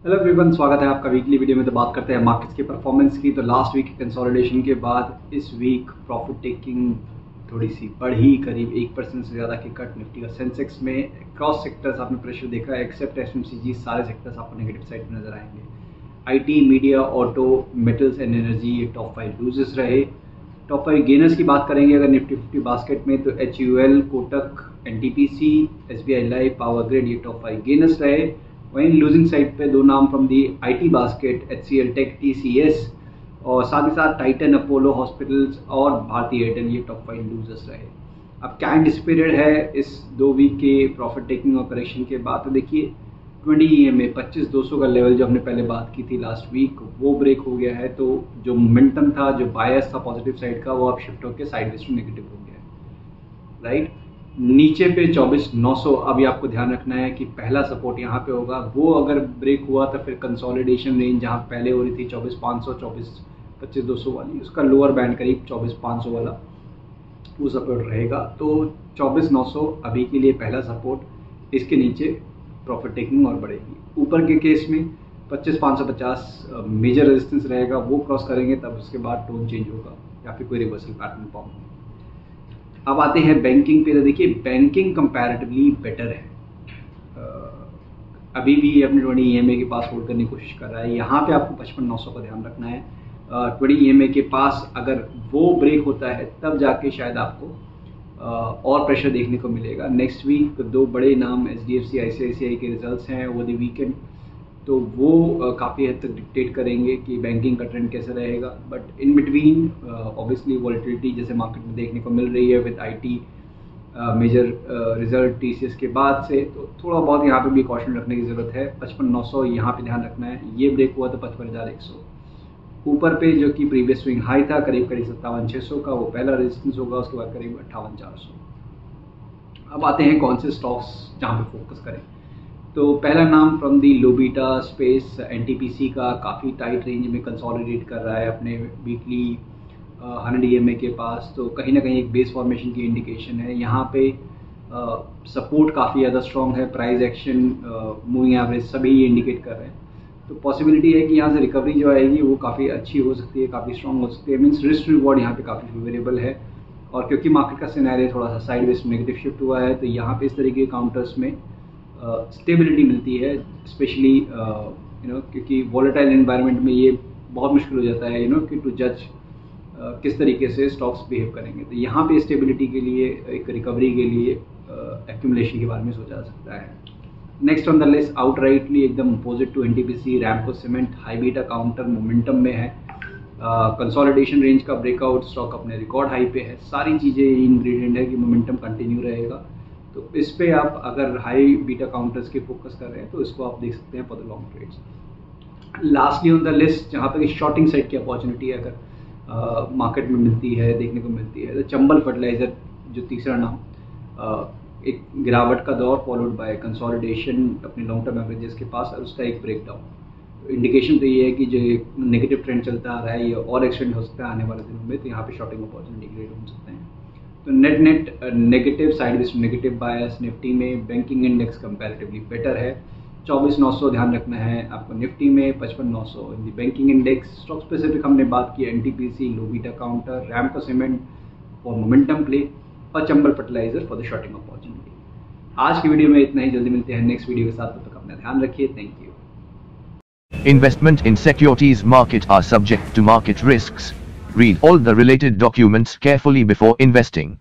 Hello everyone, स्वागत है आपका वीकली वीडियो में। तो बात करते हैं मार्केट्स की परफॉर्मेंस की। तो लास्ट वीक कंसोलिडेशन के बाद इस वीक प्रॉफिट टेकिंग थोड़ी सी बढ़ी, करीब 1% से ज़्यादा की कट निफ्टी का। सेंसेक्स में क्रॉस सेक्टर्स आपने प्रेशर देखा है, एक्सेप्ट एफएमसीजी, सारे सेक्टर्स आपको नेगेटिव साइड में नजर आएंगे। IT, media, auto, metals and energy ये टॉप 5 लूजर्स रहे। टॉप 5 गेनर्स की बात करेंगे अगर निफ्टी 50 बास्केट में, तो HUL, Kotak, NTPC, SBI life, power grid, ये टॉप 5 गेनर्स रहे। वहीं लूजिंग साइड पे दो नाम from the IT basket, HCL take, TCS, और साथ ही साथ टाइटन, अपोलो हॉस्पिटल्स और भारतीय एयरटेल, ये टॉप 5 लूजर्स रहे। अब क्या एंटिसिपेटेड है इस 2 वीक के प्रॉफिट टेकिंग और करेक्शन के बाद? तो देखिए 20 EMA 25,200 का लेवल जो हमने पहले बात की थी लास्ट वीक, वो ब्रेक हो गया है। तो जो मोमेंटम था, जो बायस था पॉजिटिव साइड का, वो अब शिफ्ट होकर साइडवेज टू नेगेटिव हो गया है, राइट। नीचे पे 24,900, अभी आपको ध्यान रखना है कि पहला सपोर्ट यहाँ पे होगा। वो अगर ब्रेक हुआ तो फिर कंसोलिडेशन रेंज जहाँ पहले हो रही थी 24,500, 25,200 वाली, उसका लोअर बैंड करीब 24,500 वाला वो सपोर्ट रहेगा। तो 24,900 अभी के लिए पहला सपोर्ट। इसके नीचे प्रॉफिट टेकिंग और बढ़ेगी। ऊपर के केस में 25,550 मेजर रेजिस्टेंस रहेगा, वो क्रॉस करेंगे तब उसके बाद टोन चेंज होगा या फिर कोई रिवर्सल पैटर्न फॉर्म होगा। अब आते हैं बैंकिंग पे। तो देखिए बैंकिंग कंपैरेटिवली बेटर है। अभी भी अपने 20 EMA के पास होल्ड करने की कोशिश कर रहा है। यहाँ पे आपको 55,900 का ध्यान रखना है। 20 EMA के पास अगर वो ब्रेक होता है तब जाके शायद आपको और प्रेशर देखने को मिलेगा। नेक्स्ट वीक 2 बड़े नाम HDFC, ICICI के रिजल्ट्स हैं ओवर द वीकेंड, तो वो काफ़ी हद तक डिक्टेट करेंगे कि बैंकिंग का ट्रेंड कैसे रहेगा। But in between obviously volatility जैसे मार्केट में देखने को मिल रही है with IT major result TCS के बाद से, तो थोड़ा बहुत यहाँ पे भी कॉशन रखने की ज़रूरत है। 55,900 यहाँ पे ध्यान रखना है। ये ब्रेक हुआ तो 55,100 ऊपर पे, जो कि प्रीवियस स्विंग हाई था करीब 57,600 का, वो पहला रेजिस्टेंस होगा। उसके बाद करीब 58,400। अब आते हैं कौन से स्टॉक्स जहाँ पे फोकस करें। तो पहला नाम from the low beta space, NTPC का काफ़ी टाइट रेंज में कंसोलिडेट कर रहा है अपने वीकली 100 EMA के पास। तो कहीं ना कहीं एक बेस फॉर्मेशन की इंडिकेशन है। यहाँ पे सपोर्ट काफ़ी ज़्यादा स्ट्रॉन्ग है। प्राइस एक्शन, मूविंग एवरेज सभी ये इंडिकेट कर रहे हैं। तो पॉसिबिलिटी है कि यहाँ से रिकवरी जो आएगी वो काफ़ी अच्छी हो सकती है, काफ़ी स्ट्रॉन्ग हो सकती है। मीन्स रिस्क रिवॉर्ड यहाँ पे काफ़ी फेवरेबल है। और क्योंकि मार्केट का सिनेरियो थोड़ा सा साइडवेज नेगेटिव शिफ्ट हुआ है, तो यहाँ पे इस तरीके के काउंटर्स में स्टेबिलिटी मिलती है। स्पेशली क्योंकि वॉलेटाइल एनवायरनमेंट में ये बहुत मुश्किल हो जाता है कि टू जज किस तरीके से स्टॉक्स बिहेव करेंगे। तो यहाँ पे स्टेबिलिटी के लिए, एक रिकवरी के लिए एक्यूमुलेशन के बारे में सोचा जा सकता है। Next on the list, outrightly एकदम opposite to NTPC, Ramco cement, high beta counter momentum में है। कंसोलिडेशन रेंज का ब्रेकआउट, स्टॉक अपने रिकॉर्ड हाई पे है। सारी चीज़ें इंग्रेडिएंट है कि मोमेंटम कंटिन्यू रहेगा। तो इस पे आप अगर हाई बीटा काउंटर्स के फोकस कर रहे हैं तो इसको आप देख सकते हैं for the long trades. Lastly on the list, जहाँ पे शॉर्टिंग साइड की अपॉर्चुनिटी अगर मार्केट में मिलती है, देखने को मिलती है, तो चंबल फर्टिलाइजर जो तीसरा नाम, एक गिरावट का दौर फॉलोड बाय कंसोलिडेशन अपने लॉन्ग टर्म एवरेजेस के पास और उसका एक ब्रेकडाउन। तो इंडिकेशन तो ये है कि जो नेगेटिव ट्रेंड चलता आ रहा है ये और एक्सटेंड हो सकता है आने वाले दिनों में। तो यहाँ पे शॉर्टिंग अपॉर्चुनिटी क्रिएट हो सकते हैं। तो net negative sideways negative bias Nifty में। बैंकिंग इंडेक्स कंपैरेटिवली बेटर है। 24,900 ध्यान रखना है आपको निफ्टी में, 55,900 in the banking index. Stock specific हमने बात की, NTPC low beta counter, Ramco cement for momentum play, और Chambal fertilizer for the shorting opportunity. आज की वीडियो में इतना ही। जल्दी मिलते हैं नेक्स्ट वीडियो के साथ, तब तक अपना ध्यान रखिए। Thank you. Investment in securities market are subject to market risks. Read all the related documents carefully before investing.